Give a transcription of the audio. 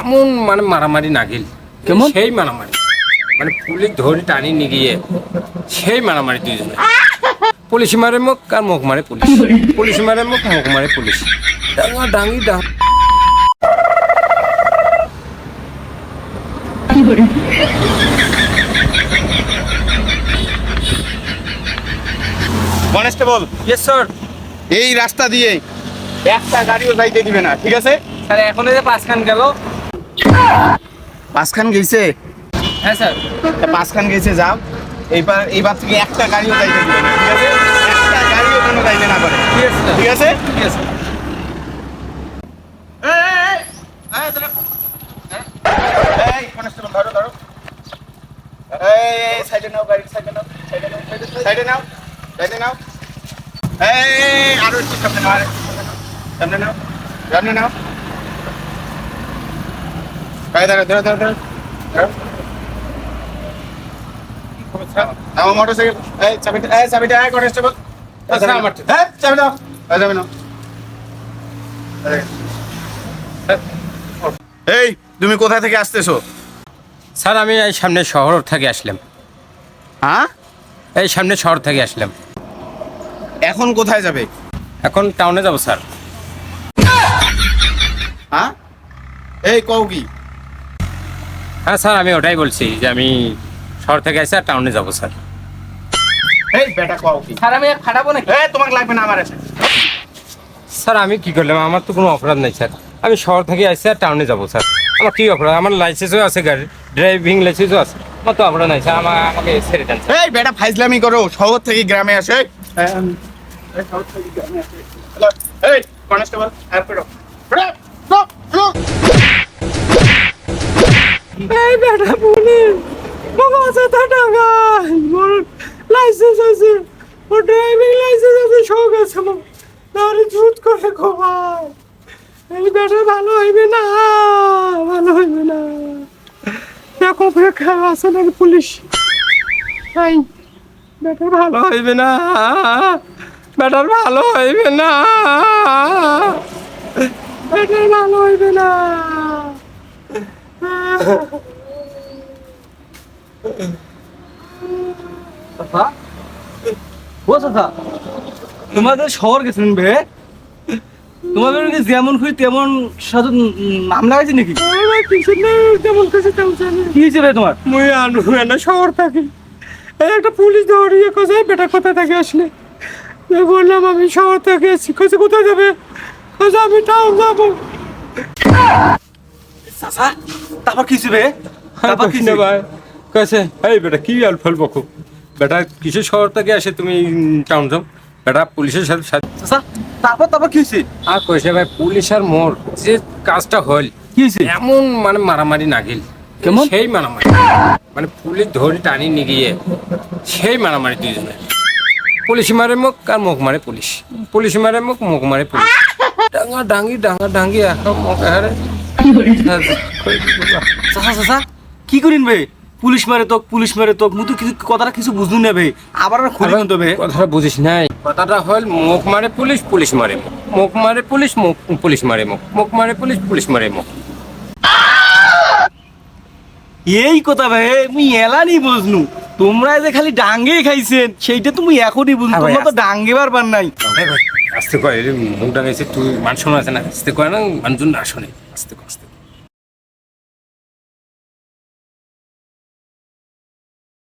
এমন মানে মারামারি নাগিল কেমন? সেই মারামারি মানে পুলিশ ধরে টানি নিয়ে গিয়ে সেই মারামারি দুইজনে পুলিশ মারে মুখ আর মুখ মারে পুলিশ পুলিশ মারে মুখ মারে পুলিশ ডাঙা ডাঙ্গি ডাং কনস্টেবল, ইয়েস স্যার। এই রাস্তা দিয়ে একটা গাড়িও যাইতে দিবে না, ঠিক আছে? স্যার এখন এই যে পাঁচখান গেল। পাঁচখান গেছে, হ্যাঁ স্যার। পাঁচখান গেছে, যাও। এইবার থেকে একটা গাড়িও যাইতে দিবে না, ঠিক আছে? একটা গাড়িও যেন যাইতে না পারে, ঠিক আছে? ঠিক আছে। এই কনস্টেবল, ধরো ধরো। এই সাইডে নাও, গাড়ি সাইডে নাও, সাইডে নাও, সাইডে নাও। এই আরো একটু সামনে নাও, সামনে নাও, সামনে নাও। এই ধরো ধরো ধরো ধরো। আমার মোটরসাইকেল, এই চাবিটা, এই কনস্টেবল। আচ্ছা, আমার হ্যাঁ, চাবি দাও, চাবি নাও। এই তুমি কোথা থেকে আসতেছো? স্যার আমি এই সামনে শহর থেকে আসলাম। হ্যাঁ, এই সামনে শহর থেকে আসলাম। এখন কোথায় যাবে? এখন টাউনে যাব স্যার। হ্যাঁ, এই কও কি? হ্যাঁ স্যার আমি ওটাই বলছি যে আমি শহর থেকে এসে আর টাউনে যাব স্যার। এই বেটা কও কি? স্যার আমি খাটাবো নাকি? এই তোমাকে লাগবে না আমার এসে। স্যার আমি কি করলাম? আমার তো কোনো অপরাধ নেই স্যার। আমি শহর থেকে এসে আর টাউনে যাব স্যার। আমার কি অপরাধ? আমার লাইসেন্সও আছে, গাড়ি ড্রাইভিং লাইসেন্সও আছে। আমার তো অপরাধ নাই স্যার। আমাকে ছেড়ে দেন স্যার। এই বেটা ফাইজলামি করো, শহর থেকে গ্রামে আসে। এই কনস্টেবল, হেল্প করো। এই বেটা পুলিশ বাবা আছে টাকা মোর লাইসেন্স আছে, ওর ড্রাইভিং লাইসেন্স আছে, সব আছে আমার। তাহলে জুত করে খোবাই। এই বেটা ভালো হইবে না, ভালো হইবে না। দেখো বেকার আছে না পুলিশ। এই বেটার ভালো হইবে না, বেটার ভালো হইবে না, বেটার ভালো হইবে না। চাচা, ও চাচা, তোমাদের শহর গেছেন বে? তোমাদের কি যেমন খুশি তেমন সাধু নাম লাগাইছে নাকি? যেমন কাছে তেমন জানি। কি হয়েছে বে তোমার? মুই আনু না শহর থাকি। এই একটা পুলিশ ধরিয়ে কোথায় বেটা কোথায় থেকে আসলে আমি বললাম আমি শহর থেকে এসেছি। কোথায় কোথায় যাবে? কোথায় আমি টাউন যাবো। চাচা, তারপর কি হয়েছে বে? তারপর কি হয়েছে? ভাই কাছে এই বেটা কি আল ফল বকো বেটা কিসের শহর থেকে আসে তুমি টাউন যাও? বেটা পুলিশের সাথে চাচা, তারপর কি হয়েছে? আর কইছে ভাই পুলিশ আর মোর যে কাজটা হল কি হয়েছে? এমন মানে মারামারি নাগিল কেমন? সেই মারামারি মানে পুলিশ ধরে টানি নিয়ে গিয়ে সেই মারামারি দুইজনে পুলিশ মারে মুখ আর মুখ মারে পুলিশ পুলিশ মারে মুখ মারে পুলিশ ডাঙা ডাঙ্গি একা মুখ হারে। চাচা চাচা, কি করিন বে? পুলিশ মারে তোক মুই তো কিছু কথাটা কিছু বুঝলু না বে। আবার খুলে কিন্তু বে। কথাটা বুঝিস নাই? কথাটা হল মুখ মারে পুলিশ পুলিশ মারে মুখ, মুখ মারে পুলিশ মুখ পুলিশ মারে মুখ, মুখ মারে পুলিশ পুলিশ মারে মুখ। এই কথা ভাই মুই এলানি বুঝনু। তোমরা যে খালি ডাঙ্গে খাইছেন সেইটা তুমি এখনই বুঝলো। হ্যাঁ ভাই, তোমরা তো ডাঙ্গে পারবার নাই। আস্তে কয় মুখ ডাঙাইছে তুই মান শোনা আছে না? আস্তে কয় না মানুষজন না শোনে। আস্তে কয়